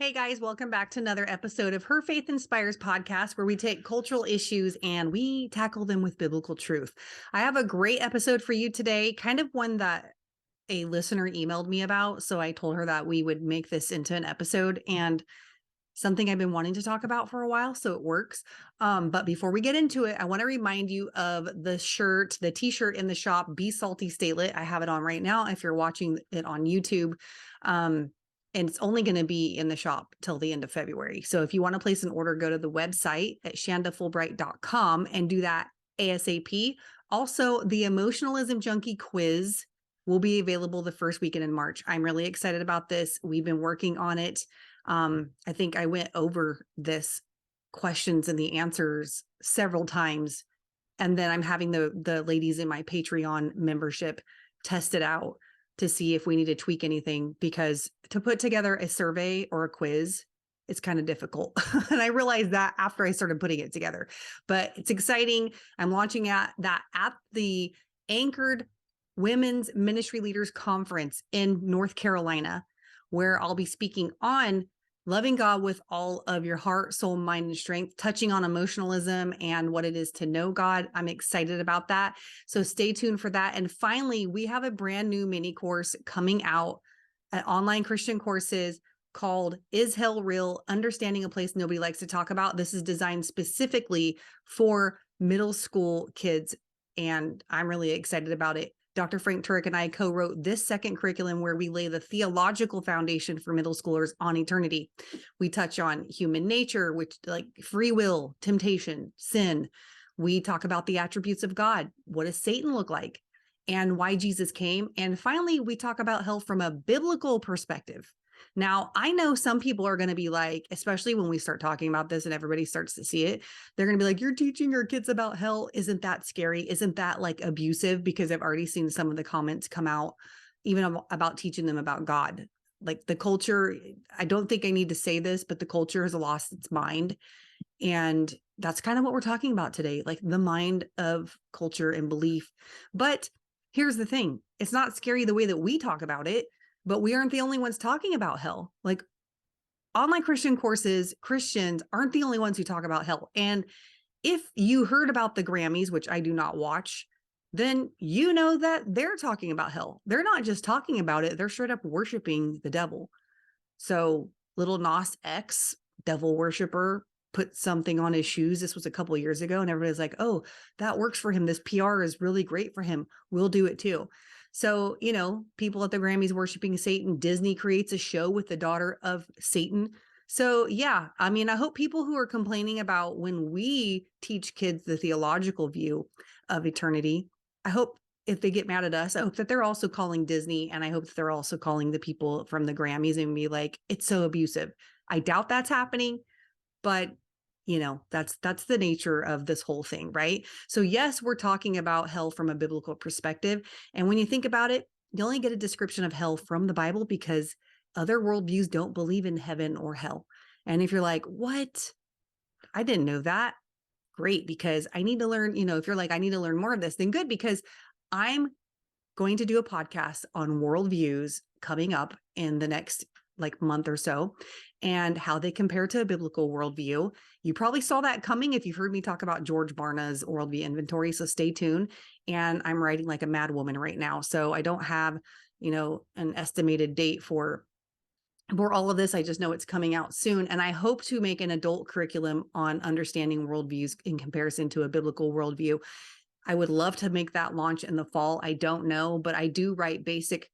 Hey guys, welcome back to another episode of Her Faith Inspires podcast, where we take cultural issues and we tackle them with biblical truth. I have a great episode for you today, kind of one that a listener emailed me about. So I told her that we would make this into an episode and something I've been wanting to talk about for a while. So it works. But before we get into it, I want to remind you of the t-shirt in the shop, Be Salty, Stay Lit. I have it on right now if you're watching it on YouTube. And it's only going to be in the shop till the end of February. So if you want to place an order, go to the website at shandafulbright.com and do that ASAP. Also, the Emotionalism Junkie quiz will be available the first weekend in March. I'm really excited about this. We've been working on it. I think I went over this questions and the answers several times. And then I'm having the ladies in my Patreon membership test it out to see if we need to tweak anything, because to put together a survey or a quiz, it's kind of difficult. And I realized that after I started putting it together, but it's exciting. I'm launching at the Anchored Women's Ministry Leaders Conference in North Carolina, where I'll be speaking on loving God with all of your heart, soul, mind, and strength, touching on emotionalism and what it is to know God. I'm excited about that. So stay tuned for that. And finally, we have a brand new mini course coming out at Online Christian Courses called Is Hell Real? Understanding a Place Nobody Likes to Talk About. This is designed specifically for middle school kids, and I'm really excited about it. Dr. Frank Turek and I co-wrote this second curriculum where we lay the theological foundation for middle schoolers on eternity. We touch on human nature, which like free will, temptation, sin. We talk about the attributes of God. What does Satan look like? And why Jesus came. And finally, we talk about hell from a biblical perspective. Now, I know some people are going to be like, especially when we start talking about this and everybody starts to see it, they're going to be like, you're teaching your kids about hell. Isn't that scary? Isn't that like abusive? Because I've already seen some of the comments come out, even about teaching them about God. Like the culture, I don't think I need to say this, but the culture has lost its mind. And that's kind of what we're talking about today, like the mind of culture and belief. But here's the thing. It's not scary the way that we talk about it, but we aren't the only ones talking about hell. Like Online Christian Courses, Christians aren't the only ones who talk about hell. And if you heard about the Grammys, which I do not watch, then you know that they're talking about hell. They're not just talking about it, they're straight up worshiping the devil. So Little Nas X, devil worshiper, put something on his shoes. This was a couple of years ago, and everybody's like, oh, that works for him. This PR is really great for him. We'll do it too. So, people at the Grammys worshiping Satan. Disney creates a show with the daughter of Satan. So, yeah, I mean, I hope people who are complaining about when we teach kids the theological view of eternity, I hope if they get mad at us, I hope that they're also calling Disney, and I hope that they're also calling the people from the Grammys and be like, it's so abusive. I doubt that's happening, but that's the nature of this whole thing, right? So yes, we're talking about hell from a biblical perspective. And when you think about it, you only get a description of hell from the Bible because other worldviews don't believe in heaven or hell. And if you're like, what? I didn't know that. Great, because I need to learn, if you're like, I need to learn more of this, then good, because I'm going to do a podcast on worldviews coming up in the next month or so, and how they compare to a biblical worldview. You probably saw that coming if you've heard me talk about George Barna's worldview inventory. So stay tuned. And I'm writing like a mad woman right now. So I don't have, an estimated date for all of this. I just know it's coming out soon. And I hope to make an adult curriculum on understanding worldviews in comparison to a biblical worldview. I would love to make that launch in the fall. I don't know, but I do write basic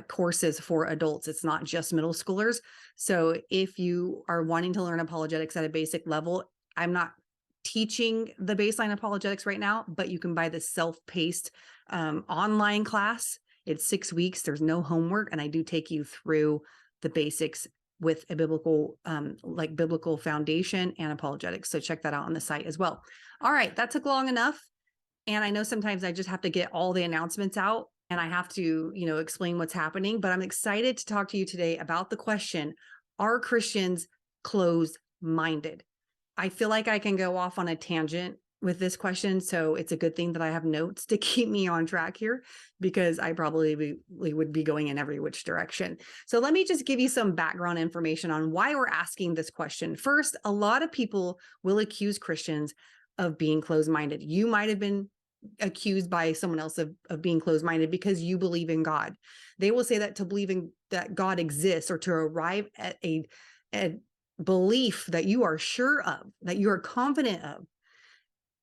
courses for adults. It's not just middle schoolers. So if you are wanting to learn apologetics at a basic level, I'm not teaching the baseline apologetics right now, but you can buy the self-paced online class. It's 6 weeks. There's no homework. And I do take you through the basics with a biblical foundation and apologetics. So check that out on the site as well. All right. That took long enough. And I know sometimes I just have to get all the announcements out and I have to, explain what's happening, but I'm excited to talk to you today about the question, are Christians closed-minded? I feel like I can go off on a tangent with this question. So it's a good thing that I have notes to keep me on track here, because I probably would be going in every which direction. So let me just give you some background information on why we're asking this question. First, a lot of people will accuse Christians of being closed-minded. You might have been accused by someone else of being closed-minded because you believe in God. They will say that to believe in that God exists, or to arrive at a belief that you are sure of, that you are confident of,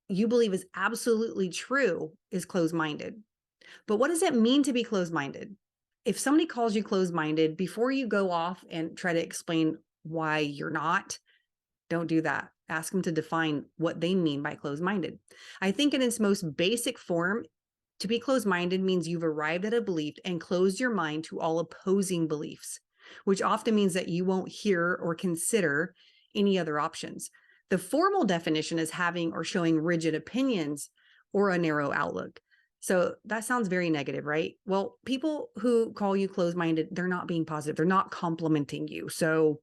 you believe is absolutely true, is closed-minded. But what does it mean to be closed-minded? If somebody calls you closed-minded, before you go off and try to explain why you're not, don't do that. Ask them to define what they mean by closed-minded. I think in its most basic form, to be closed-minded means you've arrived at a belief and closed your mind to all opposing beliefs, which often means that you won't hear or consider any other options. The formal definition is having or showing rigid opinions or a narrow outlook. So that sounds very negative, right? Well, people who call you closed-minded, they're not being positive. They're not complimenting you. So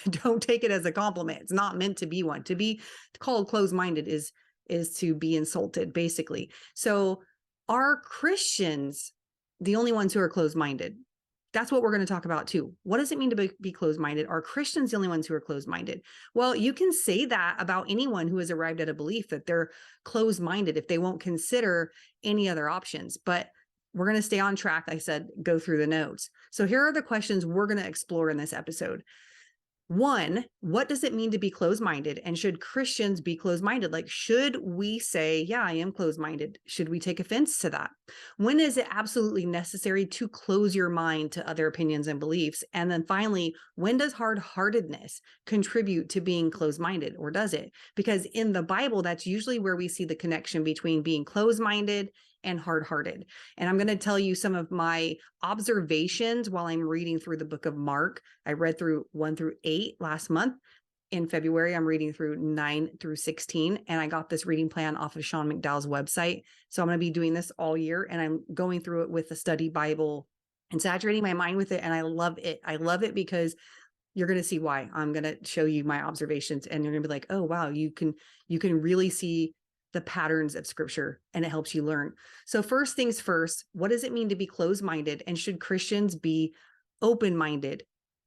don't take it as a compliment. It's not meant to be one. To be called closed-minded is to be insulted, basically. So are Christians the only ones who are closed-minded? That's what we're going to talk about too. What does it mean to be closed-minded? Are Christians the only ones who are closed-minded? Well, you can say that about anyone who has arrived at a belief that they're closed-minded if they won't consider any other options. But we're going to stay on track. Like I said, go through the notes. So here are the questions we're going to explore in this episode. One, what does it mean to be closed-minded? And should Christians be closed-minded? Like, should we say, yeah, I am closed-minded? Should we take offense to that? When is it absolutely necessary to close your mind to other opinions and beliefs? And then finally, when does hard-heartedness contribute to being closed-minded, or does it? Because in the Bible, that's usually where we see the connection between being closed-minded and hard-hearted. And I'm going to tell you some of my observations while I'm reading through the book of Mark. I read through 1 through 8 last month. In February, I'm reading through 9 through 16, and I got this reading plan off of Sean McDowell's website. So I'm going to be doing this all year, and I'm going through it with the study Bible and saturating my mind with it. And I love it. I love it because you're going to see why. I'm going to show you my observations, and you're going to be like, oh, wow, you can really see the patterns of scripture, and it helps you learn. So first things first, what does it mean to be closed-minded? And should Christians be open-minded?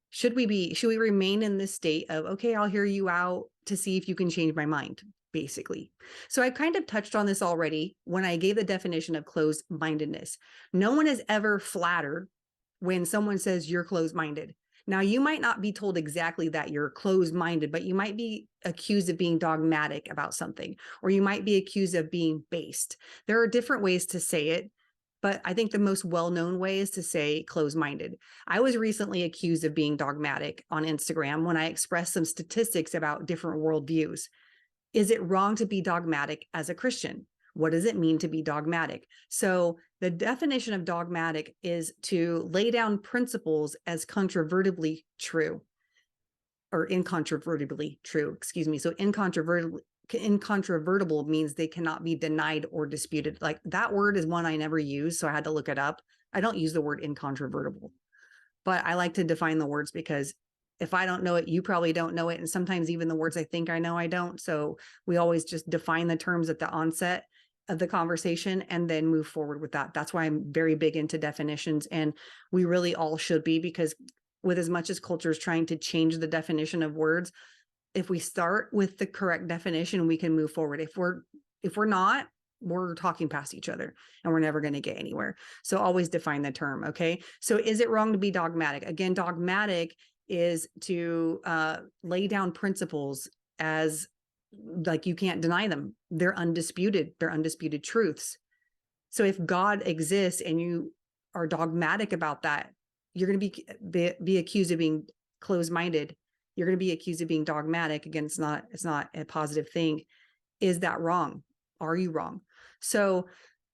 Should we remain in this state of, okay, I'll hear you out to see if you can change my mind, basically? So I kind of touched on this already when I gave the definition of closed-mindedness. No one is ever flattered when someone says you're closed-minded. Now, you might not be told exactly that you're closed-minded, but you might be accused of being dogmatic about something, or you might be accused of being based. There are different ways to say it, but I think the most well-known way is to say closed-minded. I was recently accused of being dogmatic on Instagram when I expressed some statistics about different worldviews. Is it wrong to be dogmatic as a Christian? What does it mean to be dogmatic? So the definition of dogmatic is to lay down principles as controvertibly true, or incontrovertibly true, excuse me. So incontrovertible means they cannot be denied or disputed. Like, that word is one I never use, so I had to look it up. I don't use the word incontrovertible, but I like to define the words, because if I don't know it, you probably don't know it. And sometimes even the words I think I know, I don't. So we always just define the terms at the onset of the conversation and then move forward with that. That's why I'm very big into definitions, and we really all should be, because with as much as culture is trying to change the definition of words, if we start with the correct definition, we can move forward. If we're not, we're talking past each other and we're never going to get anywhere. So always define the term. Okay. So is it wrong to be dogmatic? Again, dogmatic is to lay down principles as, like, you can't deny them. They're undisputed. They're undisputed truths. So if God exists and you are dogmatic about that, you're going to be accused of being closed-minded. You're going to be accused of being dogmatic. Again, it's not a positive thing. Is that wrong? Are you wrong? So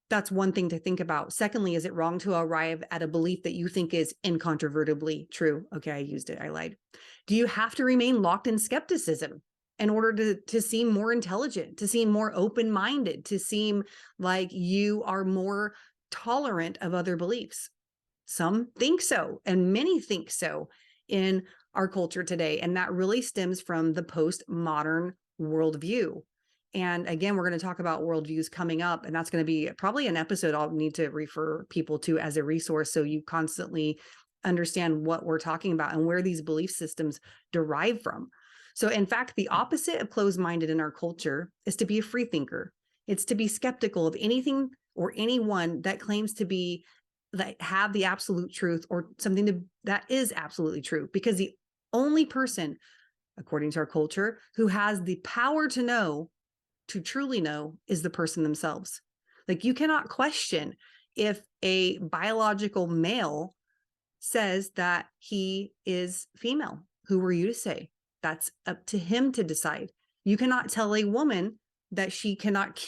that's one thing to think about. Secondly, is it wrong to arrive at a belief that you think is incontrovertibly true? Okay, I used it. I lied. Do you have to remain locked in skepticism in order to seem more intelligent, to seem more open-minded, to seem like you are more tolerant of other beliefs? Some think so, and many think so in our culture today. And that really stems from the postmodern worldview. And again, we're going to talk about worldviews coming up, and that's going to be probably an episode I'll need to refer people to as a resource, so you constantly understand what we're talking about and where these belief systems derive from. So in fact, the opposite of closed-minded in our culture is to be a free thinker. It's to be skeptical of anything or anyone that claims to be, that have the absolute truth or something that is absolutely true, because the only person, according to our culture, who has the power to know, to truly know, is the person themselves. Like, you cannot question if a biological male says that he is female. Who were you to say? That's up to him to decide. You cannot tell a woman that she cannot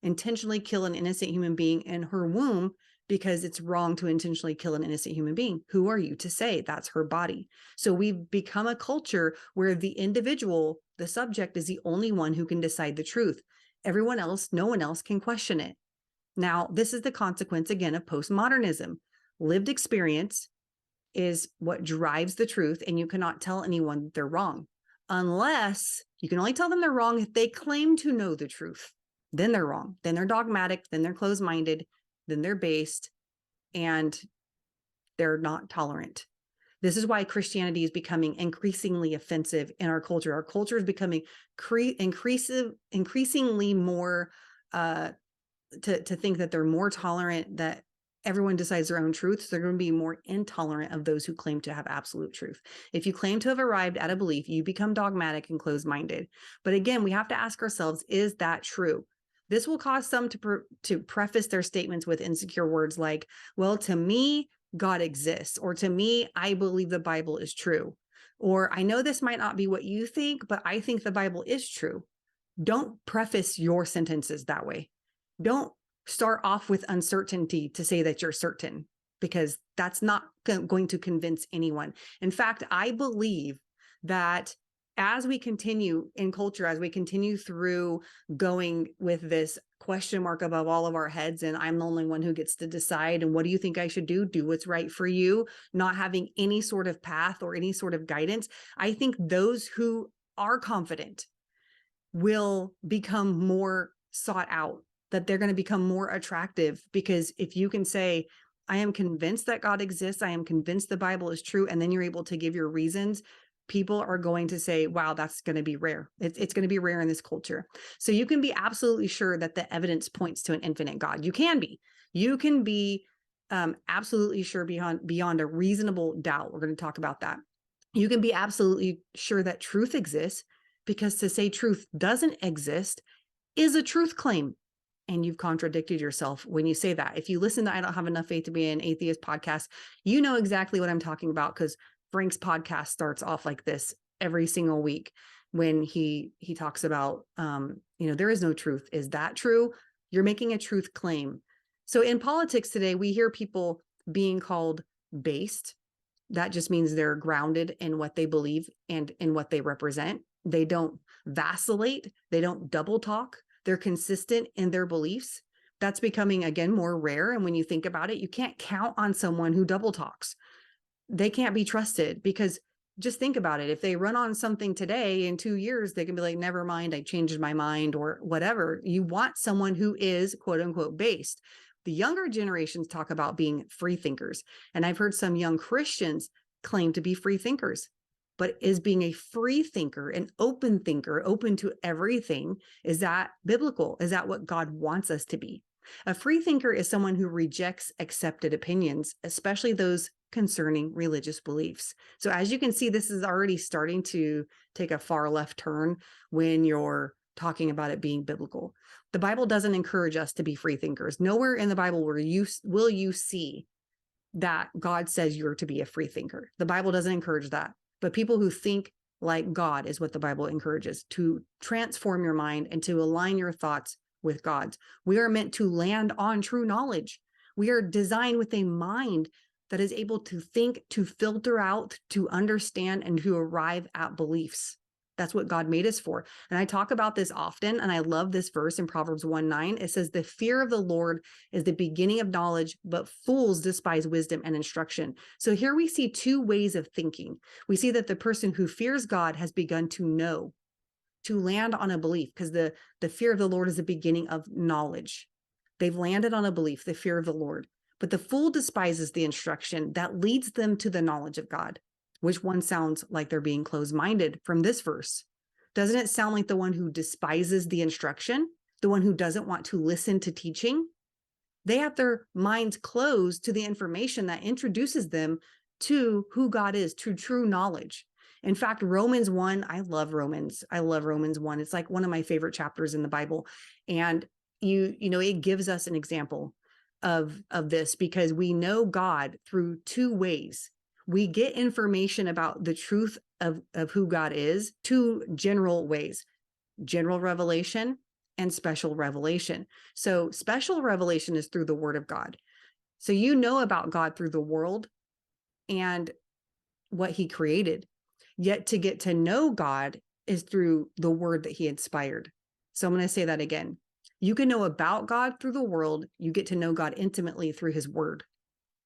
intentionally kill an innocent human being in her womb, because it's wrong to intentionally kill an innocent human being. Who are you to say? That's her body. So we've become a culture where the individual, the subject, is the only one who can decide the truth. Everyone else, no one else can question it. Now, this is the consequence, again, of postmodernism. Lived experience is what drives the truth, and you cannot tell anyone they're wrong, unless you can only tell them they're wrong if they claim to know the truth. Then they're wrong. Then they're dogmatic. Then they're closed-minded. Then they're based, and they're not tolerant. This is why Christianity is becoming increasingly offensive in our culture. Our culture is becoming increasingly more to think that they're more tolerant, that everyone decides their own truths. They're going to be more intolerant of those who claim to have absolute truth. If you claim to have arrived at a belief, you become dogmatic and closed-minded. But again, we have to ask ourselves, is that true? This will cause some to preface their statements with insecure words like, well, to me, God exists, or to me, I believe the Bible is true. Or I know this might not be what you think, but I think the Bible is true. Don't preface your sentences that way. Don't start off with uncertainty to say that you're certain, because that's not going to convince anyone. In fact, I believe that as we continue in culture, as we continue through going with this question mark above all of our heads, and I'm the only one who gets to decide, and what do you think I should do? Do what's right for you, not having any sort of path or any sort of guidance. I think those who are confident will become more sought out, that they're going to become more attractive, because if you can say, I am convinced that God exists, I am convinced the Bible is true, and then you're able to give your reasons, people are going to say, wow, that's going to be rare. It's going to be rare in this culture. So you can be absolutely sure that the evidence points to an infinite God. You can be absolutely sure beyond a reasonable doubt. We're going to talk about that. You can be absolutely sure that truth exists, because to say truth doesn't exist is a truth claim. And you've contradicted yourself when you say that. If you listen to I Don't Have Enough Faith to Be an Atheist podcast, you know exactly what I'm talking about, because Frank's podcast starts off like this every single week when he talks about, there is no truth. Is that true? You're making a truth claim. So in politics today, we hear people being called based. That just means they're grounded in what they believe and in what they represent. They don't vacillate. They don't double talk. They're consistent in their beliefs. That's becoming, again, more rare. And when you think about it, you can't count on someone who double talks. They can't be trusted, because just think about it. If they run on something today, in 2 years, they can be like, never mind, I changed my mind, or whatever. You want someone who is quote unquote based. The younger generations talk about being free thinkers. And I've heard some young Christians claim to be free thinkers. But is being a free thinker, an open thinker, open to everything, is that biblical? Is that what God wants us to be? A free thinker is someone who rejects accepted opinions, especially those concerning religious beliefs. So as you can see, this is already starting to take a far left turn when you're talking about it being biblical. The Bible doesn't encourage us to be free thinkers. Nowhere in the Bible will you see that God says you're to be a free thinker. The Bible doesn't encourage that. But people who think like God is what the Bible encourages, to transform your mind and to align your thoughts with God's. We are meant to land on true knowledge. We are designed with a mind that is able to think, to filter out, to understand, and to arrive at beliefs. That's what God made us for. And I talk about this often, and I love this verse in Proverbs 1:9. It says, the fear of the Lord is the beginning of knowledge, but fools despise wisdom and instruction. So here we see two ways of thinking. We see that the person who fears God has begun to know. to land on a belief, because the fear of the Lord is the beginning of knowledge. They've landed on a belief, the fear of the Lord. But the fool despises the instruction that leads them to the knowledge of God. Which one sounds like they're being closed-minded from this verse? Doesn't it sound like the one who despises the instruction, the one who doesn't want to listen to teaching? They have their minds closed to the information that introduces them to who God is, to true knowledge. In fact, Romans 1, I love Romans. I love Romans 1. It's like one of my favorite chapters in the Bible. And it gives us an example of this, because we know God through two ways. We get information about the truth of who God is, two general ways: general revelation and special revelation. So special revelation is through the word of God. So you know about God through the world and what he created. Yet to get to know God is through the word that he inspired. So I'm going to say that again. You can know about God through the world. You get to know God intimately through his word.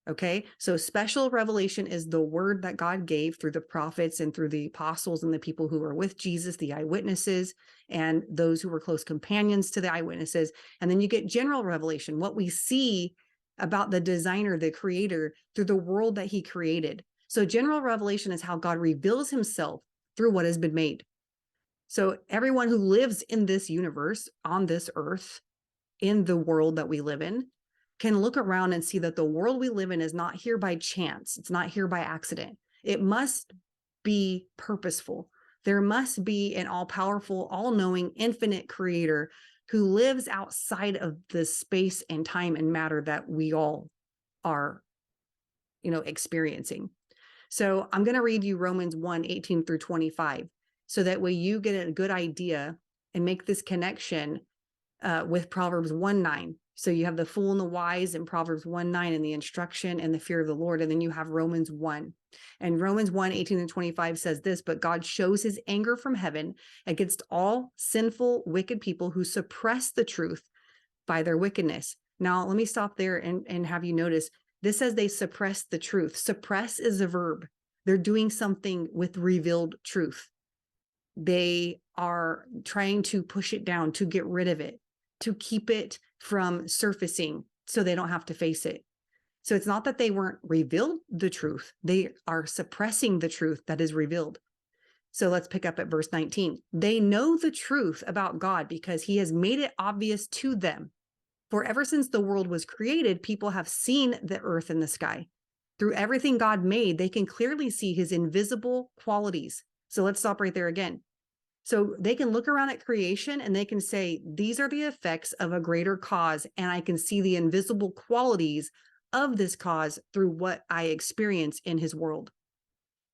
Okay, so special revelation is the word that God gave through the prophets and through the apostles and the people who were with Jesus, the eyewitnesses, and those who were close companions to the eyewitnesses. And then you get general revelation, what we see about the designer, the creator, through the world that he created. So general revelation is how God reveals himself through what has been made. So everyone who lives in this universe, on this earth, in the world that we live in, can look around and see that the world we live in is not here by chance. It's not here by accident. It must be purposeful. There must be an all-powerful, all-knowing, infinite creator who lives outside of the space and time and matter that we all are, experiencing. So I'm going to read you Romans 1, 18 through 25, so that way you get a good idea and make this connection with Proverbs 1:9. So you have the fool and the wise in Proverbs 1:9 and the instruction and the fear of the Lord. And then you have Romans 1. And Romans 1, 18 and 25 says this: but God shows his anger from heaven against all sinful, wicked people who suppress the truth by their wickedness. Now, let me stop there and have you notice, this says they suppress the truth. Suppress is a verb. They're doing something with revealed truth. They are trying to push it down, to get rid of it, to keep it from surfacing so they don't have to face it. So it's not that they weren't revealed the truth. They are suppressing the truth that is revealed. So let's pick up at verse 19. They know the truth about God because he has made it obvious to them. For ever since the world was created, people have seen the earth and the sky. Through everything God made, they can clearly see his invisible qualities. So let's stop right there again. So they can look around at creation and they can say, these are the effects of a greater cause. And I can see the invisible qualities of this cause through what I experience in his world.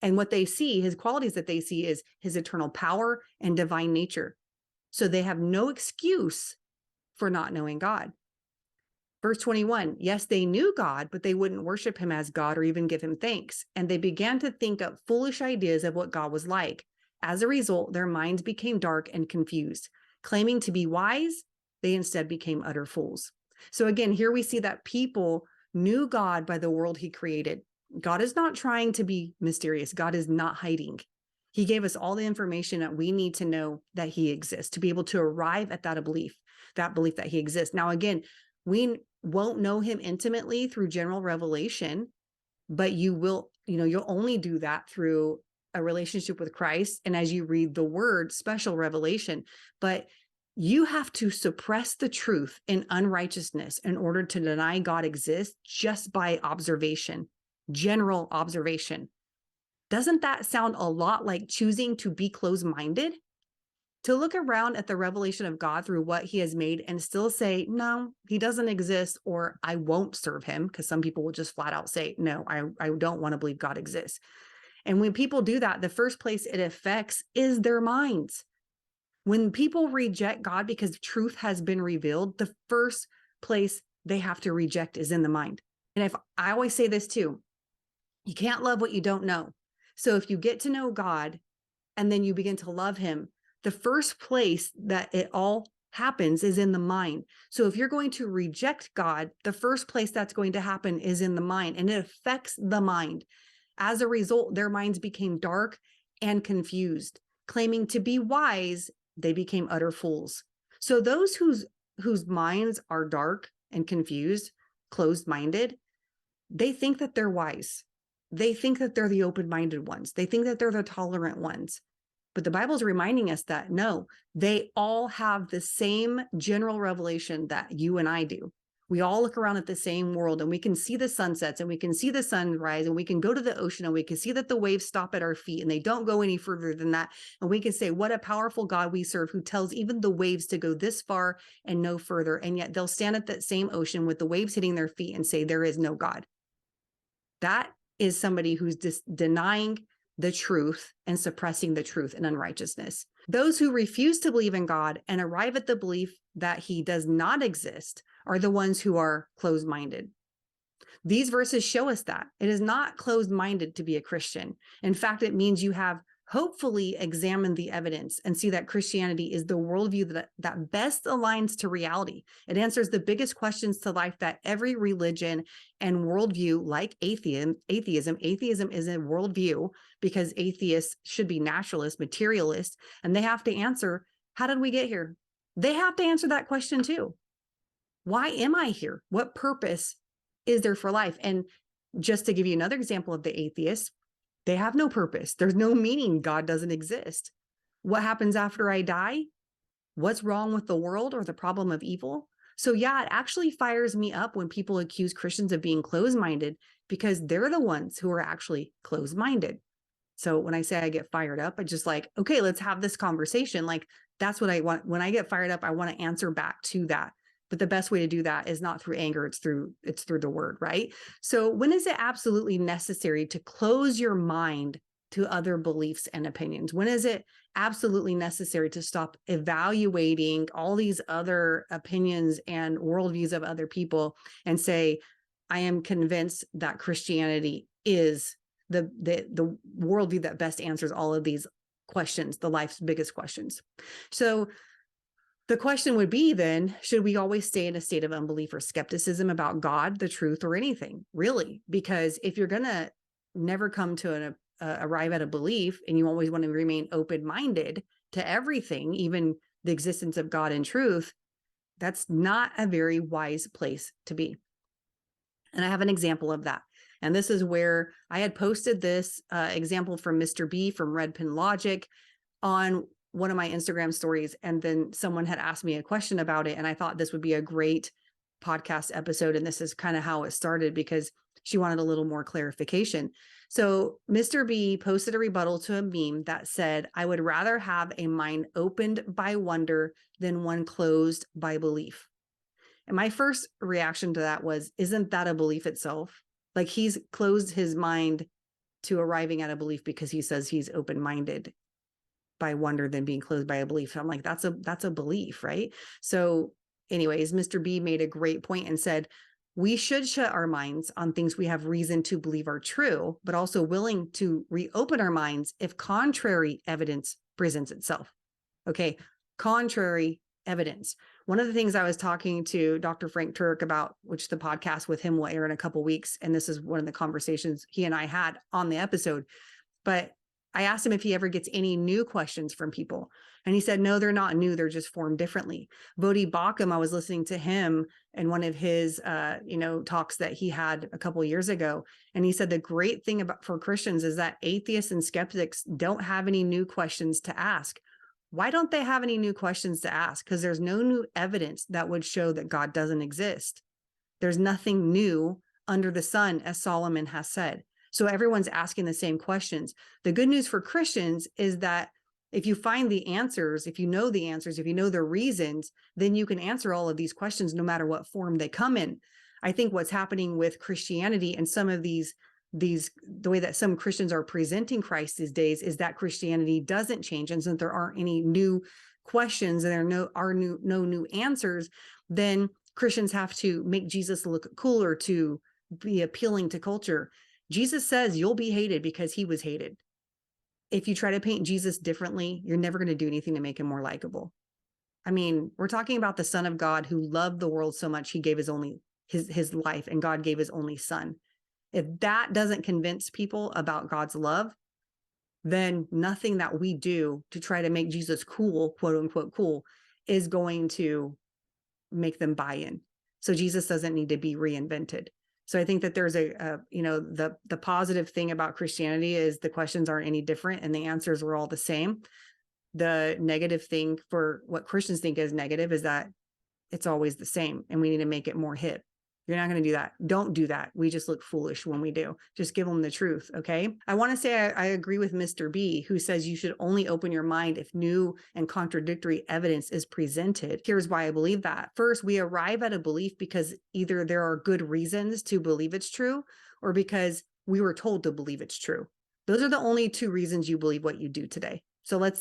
And what they see, his qualities that they see, is his eternal power and divine nature. So they have no excuse for not knowing God. Verse 21, yes, they knew God, but they wouldn't worship him as God or even give him thanks. And they began to think up foolish ideas of what God was like. As a result, their minds became dark and confused. Claiming to be wise, they instead became utter fools. So again, here we see that people knew God by the world he created. God is not trying to be mysterious. God is not hiding. He gave us all the information that we need to know that he exists, to be able to arrive at that belief that he exists. Now, again, we won't know him intimately through general revelation, but you will, you'll only do that through a relationship with Christ. And as you read the word, special revelation, but you have to suppress the truth in unrighteousness in order to deny God exists just by observation, general observation. Doesn't that sound a lot like choosing to be closed-minded? To look around at the revelation of God through what he has made and still say, no, he doesn't exist, or I won't serve him, because some people will just flat out say, no, I don't want to believe God exists. And when people do that, the first place it affects is their minds. When people reject God because truth has been revealed, the first place they have to reject is in the mind. And if I always say this too, you can't love what you don't know. So if you get to know God and then you begin to love him, the first place that it all happens is in the mind. So if you're going to reject God, the first place that's going to happen is in the mind, and it affects the mind. As a result, their minds became dark and confused. Claiming to be wise, they became utter fools. So those whose minds are dark and confused, closed-minded, they think that they're wise. They think that they're the open-minded ones. They think that they're the tolerant ones. But the Bible's reminding us that no, they all have the same general revelation that you and I do. We all look around at the same world and we can see the sunsets and we can see the sunrise and we can go to the ocean and we can see that the waves stop at our feet and they don't go any further than that. And we can say, what a powerful God we serve, who tells even the waves to go this far and no further. And yet they'll stand at that same ocean with the waves hitting their feet and say, there is no God. That is somebody who's denying the truth and suppressing the truth in unrighteousness. Those who refuse to believe in God and arrive at the belief that he does not exist are the ones who are closed-minded. These verses show us that it is not closed-minded to be a Christian. In fact, it means you have hopefully examined the evidence and see that Christianity is the worldview that best aligns to reality. It answers the biggest questions to life that every religion and worldview, like atheism is a worldview, because atheists should be naturalists, materialists, and they have to answer, how did we get here? They have to answer that question too. Why am I here? What purpose is there for life? And just to give you another example of the atheists, they have no purpose. There's no meaning. God doesn't exist. What happens after I die? What's wrong with the world or the problem of evil? So yeah, it actually fires me up when people accuse Christians of being closed-minded, because they're the ones who are actually closed-minded. So when I say I get fired up, I just like, okay, let's have this conversation. Like, that's what I want. When I get fired up, I want to answer back to that. But the best way to do that is not through anger, it's through the word, right? So when is it absolutely necessary to close your mind to other beliefs and opinions? When is it absolutely necessary to stop evaluating all these other opinions and worldviews of other people and say, I am convinced that Christianity is the worldview that best answers all of these questions, the life's biggest questions? So the question would be then, should we always stay in a state of unbelief or skepticism about God, the truth, or anything, really? Because if you're going to never come to arrive at a belief and you always want to remain open-minded to everything, even the existence of God and truth, that's not a very wise place to be. And I have an example of that. And this is where I had posted this example from Mr. B from Red Pin Logic on one of my Instagram stories. And then someone had asked me a question about it. And I thought this would be a great podcast episode. And this is kind of how it started, because she wanted a little more clarification. So Mr. B posted a rebuttal to a meme that said, I would rather have a mind opened by wonder than one closed by belief. And my first reaction to that was, isn't that a belief itself? Like, he's closed his mind to arriving at a belief because he says he's open-minded by wonder than being closed by a belief. So I'm like, that's a belief, right? So anyways, Mr. B made a great point and said, we should shut our minds on things we have reason to believe are true, but also willing to reopen our minds if contrary evidence presents itself. Okay, contrary evidence. One of the things I was talking to Dr. Frank Turk about, which the podcast with him will air in a couple of weeks, and this is one of the conversations he and I had on the episode, but I asked him if he ever gets any new questions from people. And he said, no, they're not new. They're just formed differently. Bodhi Bakum, I was listening to him in one of his, talks that he had a couple of years ago. And he said, the great thing for Christians is that atheists and skeptics don't have any new questions to ask. Why don't they have any new questions to ask? Because there's no new evidence that would show that God doesn't exist. There's nothing new under the sun, as Solomon has said. So everyone's asking the same questions. The good news for Christians is that if you find the answers, if you know the answers, if you know the reasons, then you can answer all of these questions no matter what form they come in. I think what's happening with Christianity and some of the way that some Christians are presenting Christ these days is that Christianity doesn't change. And since there aren't any new questions and there are no new answers, then Christians have to make Jesus look cooler to be appealing to culture. Jesus says you'll be hated because he was hated. If you try to paint Jesus differently, you're never going to do anything to make him more likable. I mean, we're talking about the Son of God who loved the world so much he gave his life, and God gave his only son. If that doesn't convince people about God's love, then nothing that we do to try to make Jesus cool, quote unquote cool, is going to make them buy in. So Jesus doesn't need to be reinvented. So I think that there's the positive thing about Christianity is the questions aren't any different and the answers are all the same. The negative thing for what Christians think is negative is that it's always the same and we need to make it more hip. You're not going to do that. Don't do that. We just look foolish when we do. Just give them the truth. Okay. I want to say I agree with Mr. B, who says you should only open your mind if new and contradictory evidence is presented. Here's why I believe that. First, we arrive at a belief because either there are good reasons to believe it's true or because we were told to believe it's true. Those are the only two reasons you believe what you do today. So let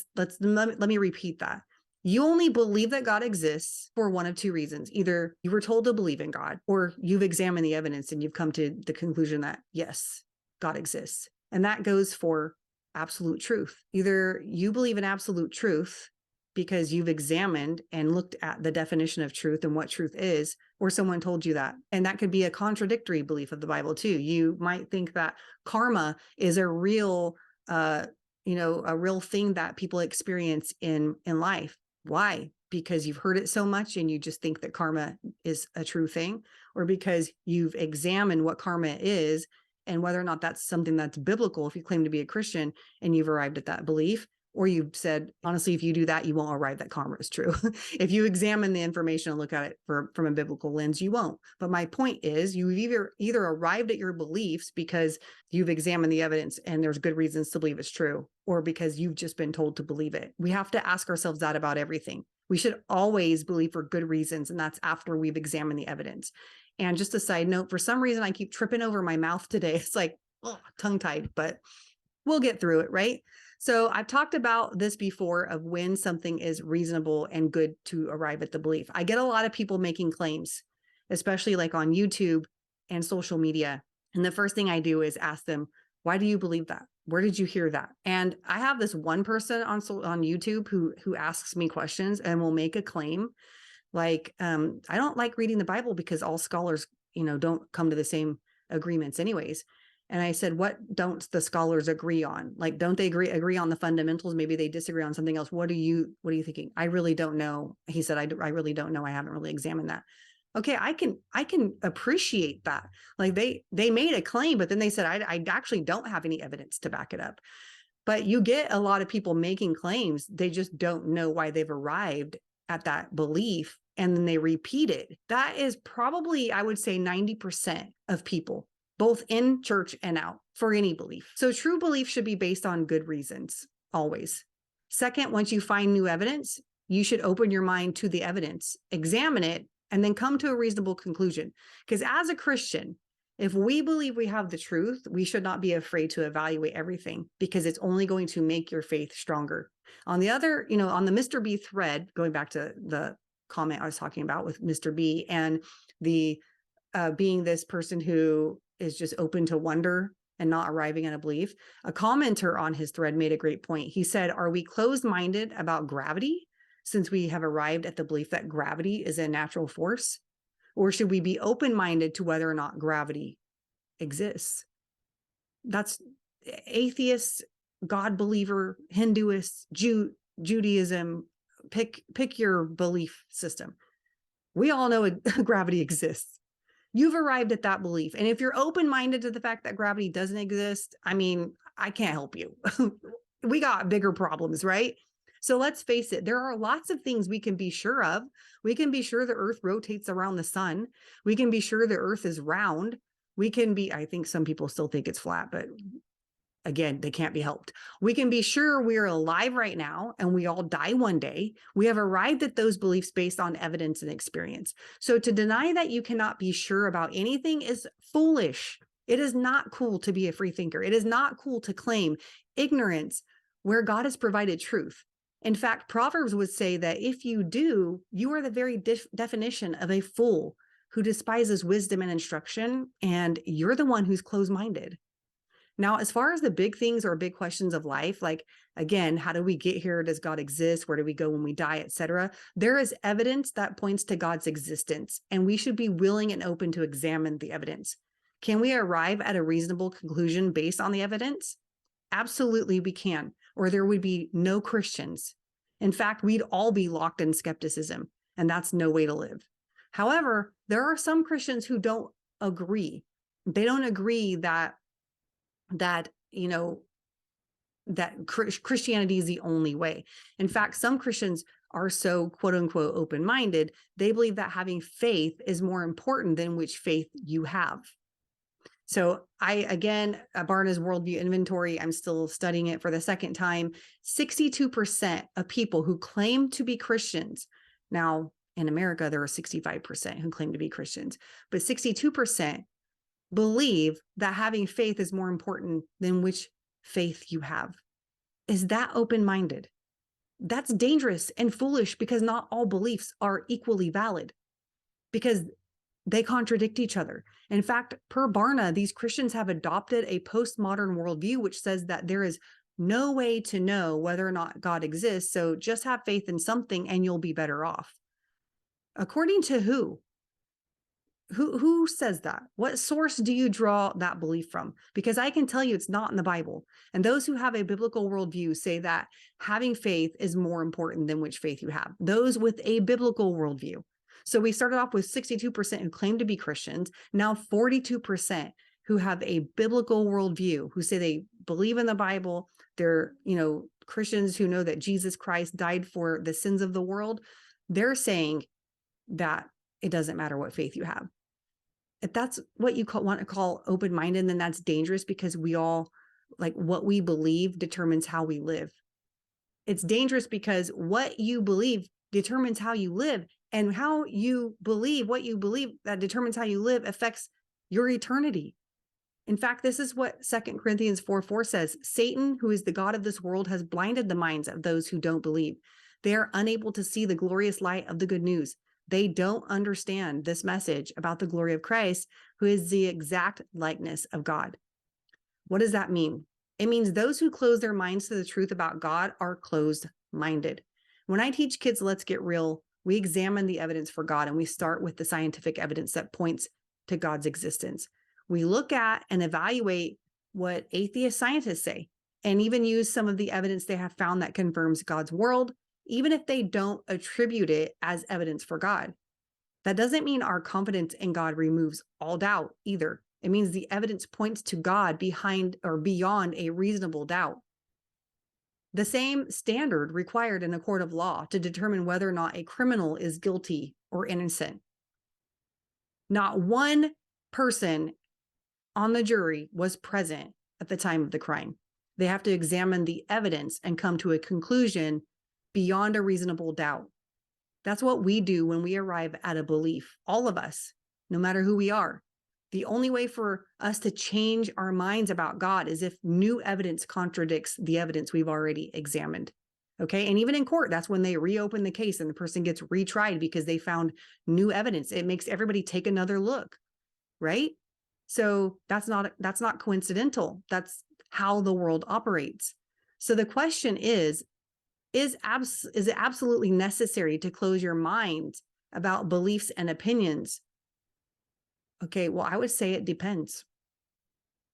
me repeat that. You only believe that God exists for one of two reasons. Either you were told to believe in God, or you've examined the evidence and you've come to the conclusion that, yes, God exists. And that goes for absolute truth. Either you believe in absolute truth because you've examined and looked at the definition of truth and what truth is, or someone told you that. And that could be a contradictory belief of the Bible too. You might think that karma is a real, a real thing that people experience in life. Why? Because you've heard it so much and you just think that karma is a true thing, or because you've examined what karma is and whether or not that's something that's biblical if you claim to be a Christian and you've arrived at that belief, or you've said, honestly, if you do that, you won't arrive that karma is true. If you examine the information and look at it from a biblical lens, you won't. But my point is you've either arrived at your beliefs because you've examined the evidence and there's good reasons to believe it's true, or because you've just been told to believe it. We have to ask ourselves that about everything. We should always believe for good reasons, and that's after we've examined the evidence. And just a side note, for some reason, I keep tripping over my mouth today. It's like tongue-tied, but we'll get through it, right? So I've talked about this before of when something is reasonable and good to arrive at the belief. I get a lot of people making claims, especially like on YouTube and social media. And the first thing I do is ask them, why do you believe that? Where did you hear that? And I have this one person on YouTube who asks me questions and will make a claim like, I don't like reading the Bible because all scholars, don't come to the same agreements anyways. And I said, what don't the scholars agree on? Like, don't they agree on the fundamentals? Maybe they disagree on something else. What are you thinking? I really don't know. He said, I really don't know. I haven't really examined that. Okay, I can appreciate that. Like they made a claim, but then they said, I actually don't have any evidence to back it up. But you get a lot of people making claims. They just don't know why they've arrived at that belief. And then they repeat it. That is probably, I would say 90% of people, both in church and out, for any belief. So true belief should be based on good reasons, always. Second, once you find new evidence, you should open your mind to the evidence, examine it, and then come to a reasonable conclusion. Because as a Christian, if we believe we have the truth, we should not be afraid to evaluate everything because it's only going to make your faith stronger. On the other, on the Mr. B thread, going back to the comment I was talking about with Mr. B and the being this person who is just open to wonder and not arriving at a belief. A commenter on his thread made a great point. He said, are we closed-minded about gravity since we have arrived at the belief that gravity is a natural force? Or should we be open-minded to whether or not gravity exists? That's atheists, God believer, Hinduists, Judaism, pick your belief system. We all know gravity exists. You've arrived at that belief. And if you're open-minded to the fact that gravity doesn't exist, I can't help you. We got bigger problems, right? So let's face it, there are lots of things we can be sure of. We can be sure the earth rotates around the sun. We can be sure the earth is round. I think some people still think it's flat, but again, they can't be helped. We can be sure we're alive right now and we all die one day. We have arrived at those beliefs based on evidence and experience. So to deny that you cannot be sure about anything is foolish. It is not cool to be a free thinker. It is not cool to claim ignorance where God has provided truth. In fact, Proverbs would say that if you do, you are the very definition of a fool who despises wisdom and instruction, and you're the one who's closed-minded. Now, as far as the big things or big questions of life, like, again, how do we get here? Does God exist? Where do we go when we die, etc.? There is evidence that points to God's existence, and we should be willing and open to examine the evidence. Can we arrive at a reasonable conclusion based on the evidence? Absolutely, we can, or there would be no Christians. In fact, we'd all be locked in skepticism, and that's no way to live. However, there are some Christians who don't agree. They don't agree that you know, that Christianity is the only way. In fact, some Christians are so quote unquote open-minded, they believe that having faith is more important than which faith you have. So again, Barna's worldview inventory, I'm still studying it for the second time. 62% of people who claim to be Christians, now in America, there are 65% who claim to be Christians, but 62% believe that having faith is more important than which faith you have. Is that open-minded? That's dangerous and foolish, because not all beliefs are equally valid, because they contradict each other. In fact, per Barna, these Christians have adopted a postmodern worldview, which says that there is no way to know whether or not God exists. So just have faith in something and you'll be better off. According to who? Who says that? What source do you draw that belief from? Because I can tell you it's not in the Bible. And those who have a biblical worldview say that having faith is more important than which faith you have. Those with a biblical worldview. So we started off with 62% who claim to be Christians, now 42% who have a biblical worldview, who say they believe in the Bible. They're, Christians who know that Jesus Christ died for the sins of the world. They're saying that it doesn't matter what faith you have. If that's what you want to call open-minded, then that's dangerous, because we all, what we believe determines how we live. It's dangerous because what you believe determines how you live, and how you believe what you believe that determines how you live affects your eternity. In fact, this is what 2 Corinthians 4:4 says. Satan, who is the god of this world, has blinded the minds of those who don't believe. They are unable to see the glorious light of the good news. They don't understand this message about the glory of Christ, who is the exact likeness of God. What does that mean? It means those who close their minds to the truth about God are closed-minded. When I teach kids, let's get real, we examine the evidence for God, and we start with the scientific evidence that points to God's existence. We look at and evaluate what atheist scientists say, and even use some of the evidence they have found that confirms God's world, even if they don't attribute it as evidence for God. That doesn't mean our confidence in God removes all doubt either. It means the evidence points to God behind or beyond a reasonable doubt. The same standard required in a court of law to determine whether or not a criminal is guilty or innocent. Not one person on the jury was present at the time of the crime. They have to examine the evidence and come to a conclusion beyond a reasonable doubt. That's what we do when we arrive at a belief, all of us, no matter who we are. The only way for us to change our minds about God is if new evidence contradicts the evidence we've already examined. Okay. And even in court, that's when they reopen the case and the person gets retried because they found new evidence. It makes everybody take another look, right? So that's not coincidental. That's how the world operates. So the question is it absolutely necessary to close your mind about beliefs and opinions? Okay, well, I would say it depends.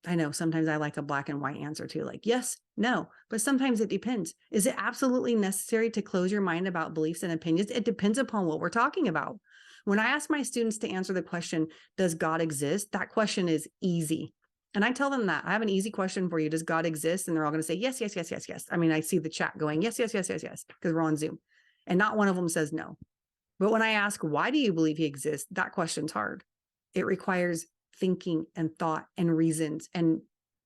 I know sometimes I like a black and white answer too, like yes, no, but sometimes it depends. Is it absolutely necessary to close your mind about beliefs and opinions? It depends upon what we're talking about. When I ask my students to answer the question, does God exist? That question is easy. And I tell them that I have an easy question for you. Does God exist? And they're all going to say, yes, yes, yes, yes, yes. I mean, I see the chat going, yes, yes, yes, yes, yes, because we're on Zoom. And not one of them says no. But when I ask, why do you believe he exists? That question's hard. It requires thinking and thought and reasons. And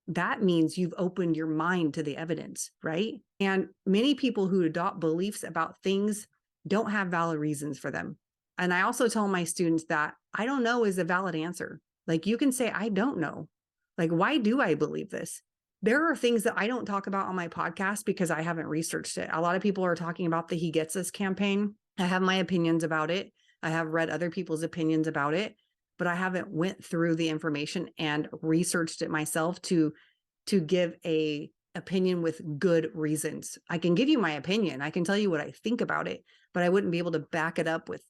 that means you've opened your mind to the evidence, right? And many people who adopt beliefs about things don't have valid reasons for them. And I also tell my students that I don't know is a valid answer. Like you can say, I don't know. Like, why do I believe this? There are things that I don't talk about on my podcast because I haven't researched it. A lot of people are talking about the He Gets Us campaign. I have my opinions about it. I have read other people's opinions about it, but I haven't went through the information and researched it myself to give a opinion with good reasons. I can give you my opinion. I can tell you what I think about it, but I wouldn't be able to back it up with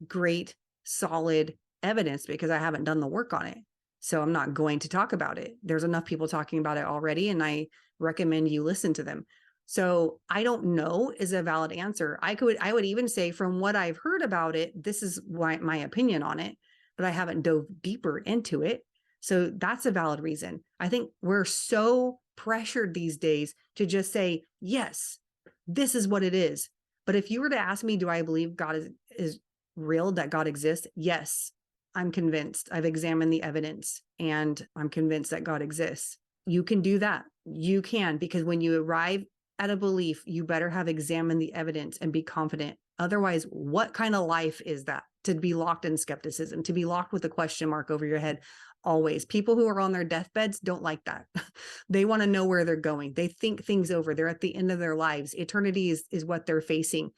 great, solid evidence because I haven't done the work on it. So I'm not going to talk about it. There's enough people talking about it already, and I recommend you listen to them. So I don't know is a valid answer. I would even say from what I've heard about it, this is my opinion on it, but I haven't dove deeper into it. So that's a valid reason. I think we're so pressured these days to just say, yes, this is what it is. But if you were to ask me, do I believe God is real, that God exists? Yes, I'm convinced. I've examined the evidence and I'm convinced that God exists. You can do that. You can, because when you arrive at a belief, you better have examined the evidence and be confident. Otherwise, what kind of life is that? To be locked in skepticism, to be locked with a question mark over your head always. People who are on their deathbeds don't like that. They want to know where they're going. They think things over. They're at the end of their lives. Eternity is what they're facing.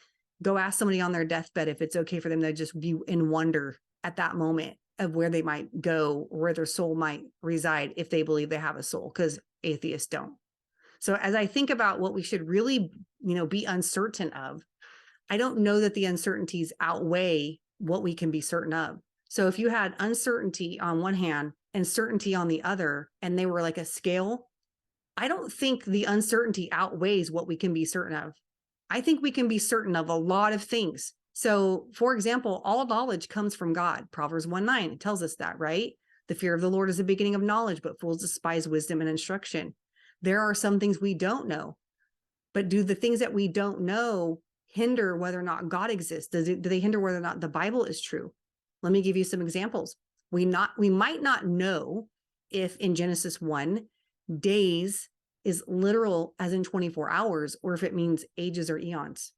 Go ask somebody on their deathbed if it's okay for them to just be in wonder at that moment of where they might go, or where their soul might reside if they believe they have a soul, because atheists don't. So as I think about what we should really, be uncertain of, I don't know that the uncertainties outweigh what we can be certain of. So if you had uncertainty on one hand and certainty on the other, and they were like a scale, I don't think the uncertainty outweighs what we can be certain of. I think we can be certain of a lot of things. So, for example, all knowledge comes from God. Proverbs 1:9 tells us that, right? The fear of the Lord is the beginning of knowledge, but fools despise wisdom and instruction. There are some things we don't know, but do the things that we don't know hinder whether or not God exists? Do they hinder whether or not the Bible is true? Let me give you some examples. We might not know if in Genesis 1, days is literal as in 24 hours, or if it means ages or eons.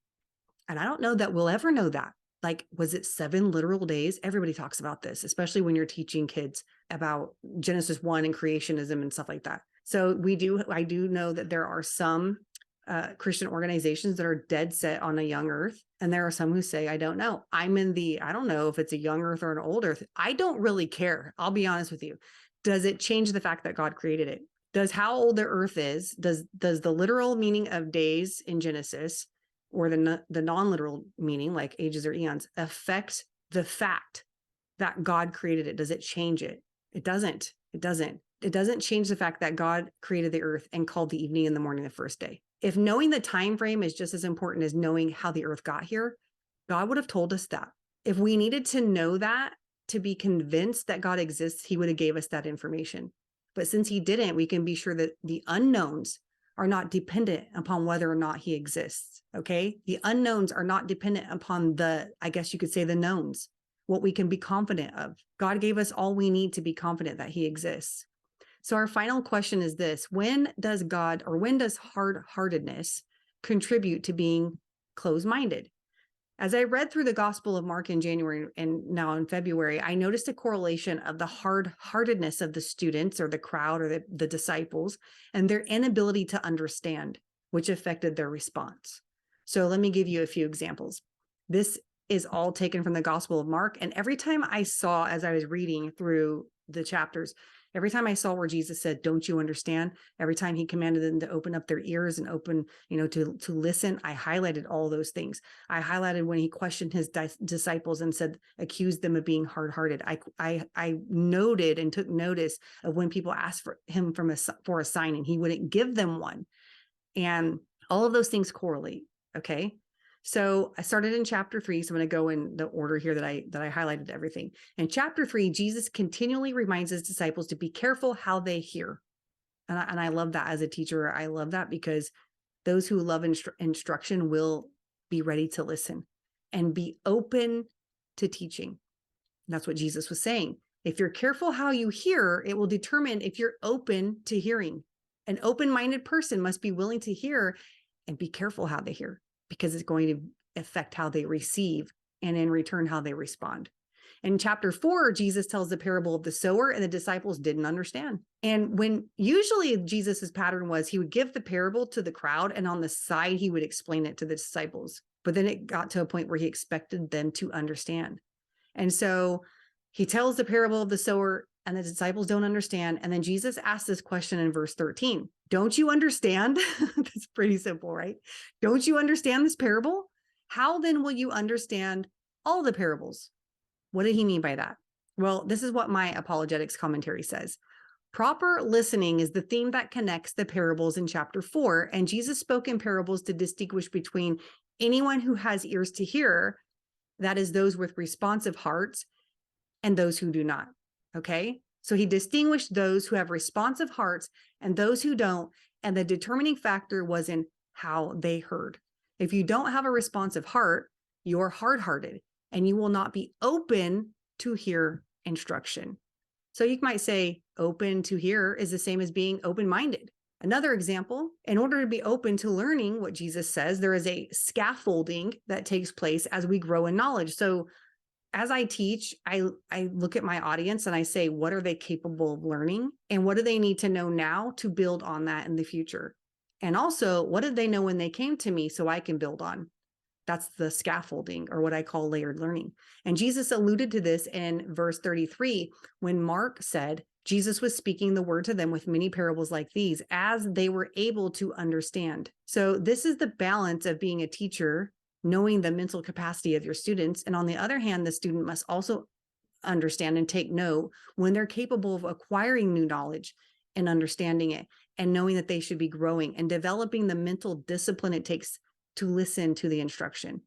And I don't know that we'll ever know that. Like, was it 7 literal days? Everybody talks about this, especially when you're teaching kids about Genesis 1 and creationism and stuff like that. So I do know that there are some Christian organizations that are dead set on a young earth. And there are some who say, I don't know. I don't know if it's a young earth or an old earth. I don't really care. I'll be honest with you. Does it change the fact that God created it? Does how old the earth is, does the literal meaning of days in Genesis, or the non-literal meaning like ages or eons, affect the fact that God created it? Does it change it? It doesn't. It doesn't change the fact that God created the earth and called the evening and the morning the first day. If knowing the time frame is just as important as knowing how the earth got here, God would have told us that. If we needed to know that to be convinced that God exists, he would have gave us that information. But since he didn't, we can be sure that the unknowns are not dependent upon whether or not he exists. Okay. The unknowns are not dependent upon I guess you could say, the knowns, what we can be confident of. God gave us all we need to be confident that he exists. So our final question is this: when does hard-heartedness contribute to being closed-minded? As I read through the Gospel of Mark in January and now in February, I noticed a correlation of the hard-heartedness of the students or the crowd or the disciples and their inability to understand, which affected their response. So let me give you a few examples. This is all taken from the Gospel of Mark. And every time I saw, as I was reading through the chapters, every time I saw where Jesus said, don't you understand? Every time he commanded them to open up their ears and open, to listen, I highlighted all those things. I highlighted when he questioned his disciples and said, accused them of being hard-hearted. I noted and took notice of when people asked for him for a sign and he wouldn't give them one. And all of those things correlate. Okay. So I started in chapter 3. So I'm going to go in the order here that I highlighted everything. In chapter 3, Jesus continually reminds his disciples to be careful how they hear. And I love that as a teacher. I love that because those who love instruction will be ready to listen and be open to teaching. That's what Jesus was saying. If you're careful how you hear, it will determine if you're open to hearing. An open-minded person must be willing to hear and be careful how they hear, because it's going to affect how they receive and in return how they respond. In chapter 4, Jesus tells the parable of the sower and the disciples didn't understand. And when usually Jesus's pattern was he would give the parable to the crowd and on the side he would explain it to the disciples. But then it got to a point where he expected them to understand. And so he tells the parable of the sower and the disciples don't understand. And then Jesus asks this question in verse 13. Don't you understand? That's pretty simple, right? Don't you understand this parable? How then will you understand all the parables? What did he mean by that? Well, this is what my apologetics commentary says. Proper listening is the theme that connects the parables in chapter 4, and Jesus spoke in parables to distinguish between anyone who has ears to hear, that is, those with responsive hearts, and those who do not. Okay? So he distinguished those who have responsive hearts and those who don't, and the determining factor was in how they heard. If you don't have a responsive heart, you're hard-hearted, and you will not be open to hear instruction. So you might say open to hear is the same as being open-minded. Another example, in order to be open to learning what Jesus says, there is a scaffolding that takes place as we grow in knowledge. So as I teach, I look at my audience and I say, what are they capable of learning? And what do they need to know now to build on that in the future? And also, what did they know when they came to me so I can build on? That's the scaffolding, or what I call layered learning. And Jesus alluded to this in verse 33 when Mark said, Jesus was speaking the word to them with many parables like these as they were able to understand. So this is the balance of being a teacher, knowing the mental capacity of your students. And on the other hand, the student must also understand and take note when they're capable of acquiring new knowledge and understanding it and knowing that they should be growing and developing the mental discipline it takes to listen to the instruction.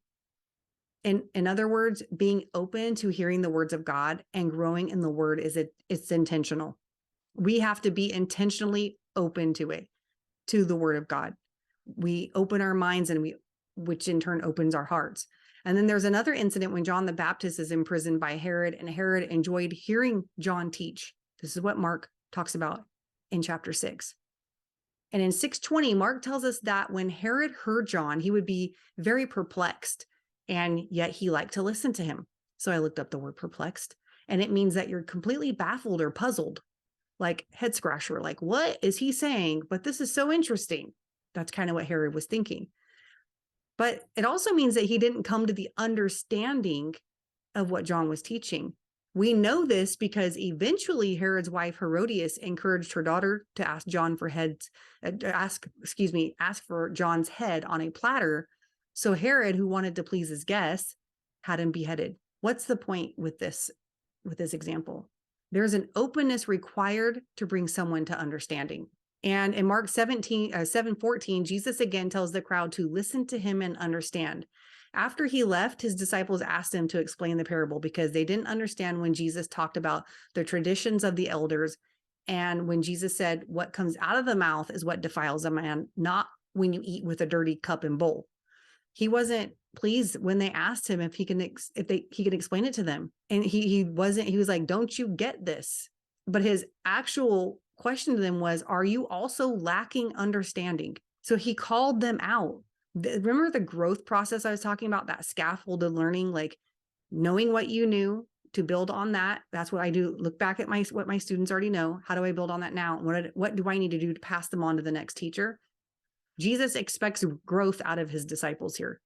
In other words, being open to hearing the words of God and growing in the word it's intentional. We have to be intentionally open to it, to the word of God. We open our minds which in turn opens our hearts. And then there's another incident when John the Baptist is imprisoned by Herod, and Herod enjoyed hearing John teach. This is what Mark talks about in chapter 6. And in 6:20, Mark tells us that when Herod heard John, he would be very perplexed, and yet he liked to listen to him. So I looked up the word perplexed, and it means that you're completely baffled or puzzled, like head scratcher, like, what is he saying? But this is so interesting. That's kind of what Herod was thinking. But it also means that he didn't come to the understanding of what John was teaching. We know this because eventually Herod's wife Herodias encouraged her daughter to ask for John's head on a platter. So Herod, who wanted to please his guests, had him beheaded. What's the point with this example? There's an openness required to bring someone to understanding. And in Mark 7:14, Jesus again tells the crowd to listen to him and understand. After he left, his disciples asked him to explain the parable because they didn't understand when Jesus talked about the traditions of the elders. And when Jesus said, what comes out of the mouth is what defiles a man, not when you eat with a dirty cup and bowl. He wasn't pleased when they asked him if he could explain it to them. And he was like, don't you get this? But his actual question to them was, are you also lacking understanding? So he called them out. Remember the growth process I was talking about, that scaffolded learning, like knowing what you knew to build on that. That's what I do. Look back at what my students already know. How do I build on that now? What do I need to do to pass them on to the next teacher? Jesus expects growth out of his disciples here.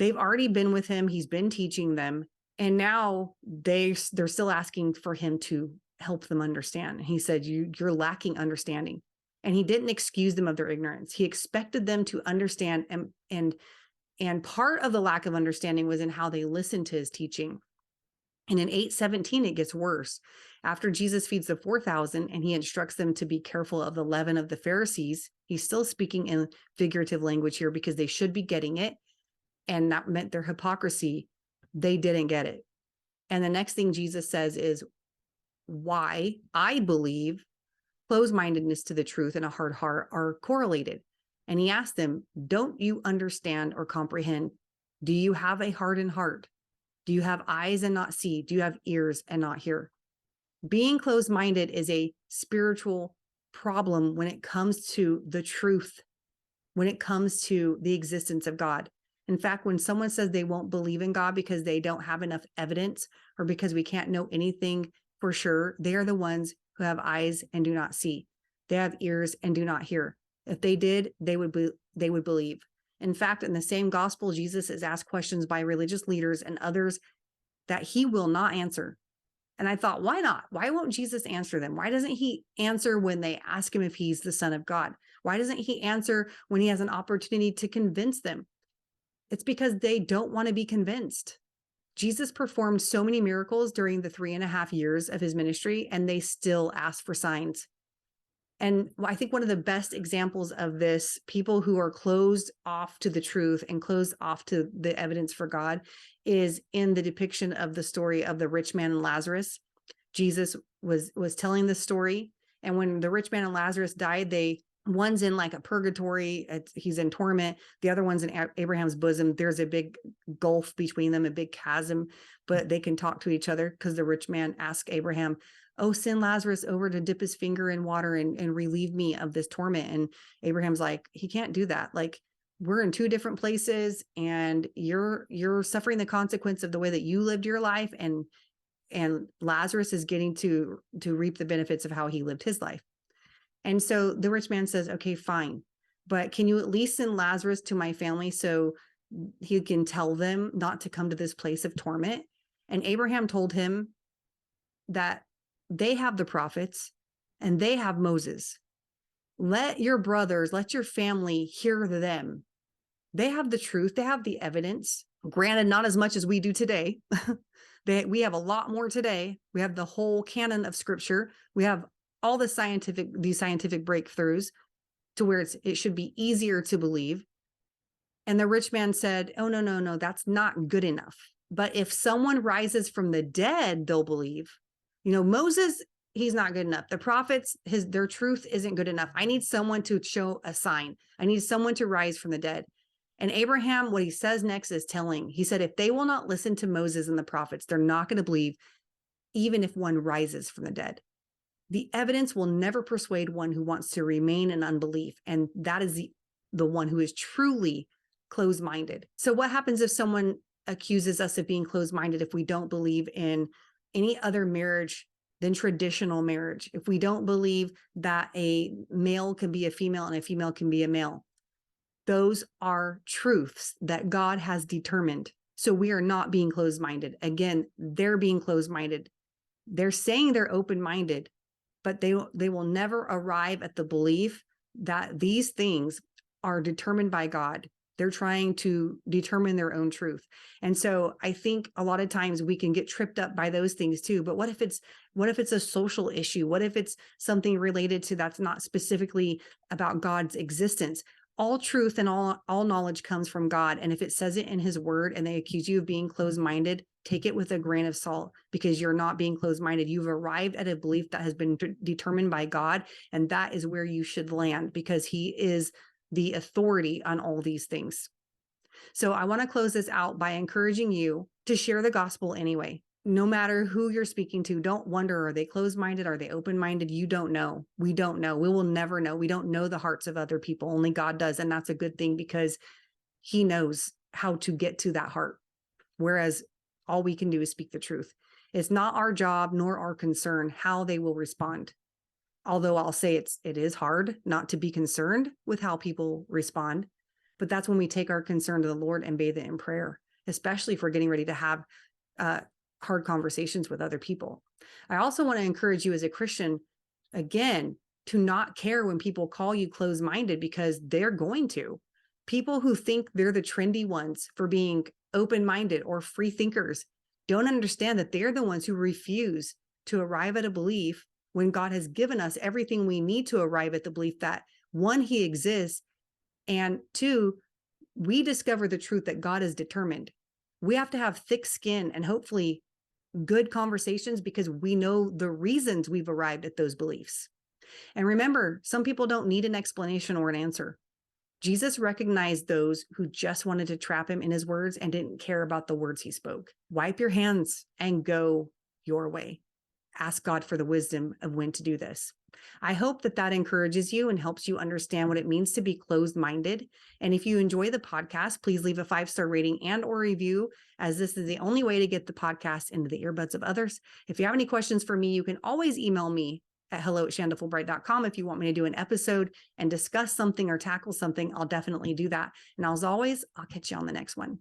They've already been with him. He's been teaching them. And now they're still asking for him to help them understand. He said, you're lacking understanding. And he didn't excuse them of their ignorance. He expected them to understand. And part of the lack of understanding was in how they listened to his teaching. And in 8:17, it gets worse. After Jesus feeds the 4,000 and he instructs them to be careful of the leaven of the Pharisees, he's still speaking in figurative language here because they should be getting it. And that meant their hypocrisy. They didn't get it. And the next thing Jesus says is, why I believe closed-mindedness to the truth and a hard heart are correlated. And he asked them, don't you understand or comprehend? Do you have a hardened heart? Do you have eyes and not see? Do you have ears and not hear? Being closed-minded is a spiritual problem when it comes to the truth, when it comes to the existence of God. In fact, when someone says they won't believe in God because they don't have enough evidence or because we can't know anything for sure, they are the ones who have eyes and do not see. They have ears and do not hear. If they did, they would believe. In fact, in the same gospel, Jesus is asked questions by religious leaders and others that he will not answer. And I thought, why not? Why won't Jesus answer them? Why doesn't he answer when they ask him if he's the Son of God? Why doesn't he answer when he has an opportunity to convince them? It's because they don't want to be convinced. Jesus performed so many miracles during the 3.5 years of his ministry, and they still asked for signs. And I think one of the best examples of this, people who are closed off to the truth and closed off to the evidence for God, is in the depiction of the story of the rich man and Lazarus. Jesus was telling the story, and when the rich man and Lazarus died, one's in like a purgatory, he's in torment, the other one's in Abraham's bosom. There's a big gulf between them, a big chasm, but they can talk to each other because the rich man asked Abraham, oh, send Lazarus over to dip his finger in water and relieve me of this torment. And Abraham's like, he can't do that. Like, we're in two different places, and you're suffering the consequence of the way that you lived your life, and Lazarus is getting to reap the benefits of how he lived his life. And so the rich man says, okay, fine, but can you at least send Lazarus to my family so he can tell them not to come to this place of torment? And Abraham told him that they have the prophets and they have Moses. Let your brothers, let your family hear them. They have the truth. They have the evidence. Granted, not as much as we do today. We have a lot more today. We have the whole canon of scripture. We have all these scientific breakthroughs to where it should be easier to believe. And the rich man said, oh, no, that's not good enough. But if someone rises from the dead, they'll believe. Moses, he's not good enough. The prophets, their truth isn't good enough. I need someone to show a sign. I need someone to rise from the dead. And Abraham, what he says next is telling. He said, if they will not listen to Moses and the prophets, they're not going to believe, even if one rises from the dead. The evidence will never persuade one who wants to remain in unbelief. And that is the one who is truly closed-minded. So what happens if someone accuses us of being closed-minded if we don't believe in any other marriage than traditional marriage? If we don't believe that a male can be a female and a female can be a male? Those are truths that God has determined. So we are not being closed-minded. Again, they're being closed-minded. They're saying they're open-minded, but they will never arrive at the belief that these things are determined by God. They're trying to determine their own truth. And so I think a lot of times we can get tripped up by those things too. But what if it's a social issue? What if it's something related to that's not specifically about God's existence? All truth and all knowledge comes from God. And if it says it in his word and they accuse you of being closed-minded, take it with a grain of salt, because you're not being closed-minded. You've arrived at a belief that has been determined by God. And that is where you should land, because he is the authority on all these things. So I want to close this out by encouraging you to share the gospel anyway. No matter who you're speaking to, don't wonder, are they closed-minded? Are they open-minded? You don't know. We don't know. We will never know. We don't know the hearts of other people. Only God does. And that's a good thing, because he knows how to get to that heart. Whereas all we can do is speak the truth. It's not our job nor our concern how they will respond. Although I'll say it is hard not to be concerned with how people respond. But that's when we take our concern to the Lord and bathe it in prayer, especially if we're getting ready to have hard conversations with other people. I also want to encourage you as a Christian, again, to not care when people call you closed-minded, because they're going to. People who think they're the trendy ones for being open-minded or free thinkers don't understand that they're the ones who refuse to arrive at a belief when God has given us everything we need to arrive at the belief that, one, he exists, and two, we discover the truth that God has determined. We have to have thick skin and hopefully good conversations, because we know the reasons we've arrived at those beliefs. And remember, some people don't need an explanation or an answer. Jesus recognized those who just wanted to trap him in his words and didn't care about the words he spoke. Wipe your hands and go your way. Ask God for the wisdom of when to do this. I hope that encourages you and helps you understand what it means to be closed-minded. And if you enjoy the podcast, please leave a 5-star rating and or review, as this is the only way to get the podcast into the earbuds of others. If you have any questions for me, you can always email me at hello@shandafulbright.com. If you want me to do an episode and discuss something or tackle something, I'll definitely do that. And as always, I'll catch you on the next one.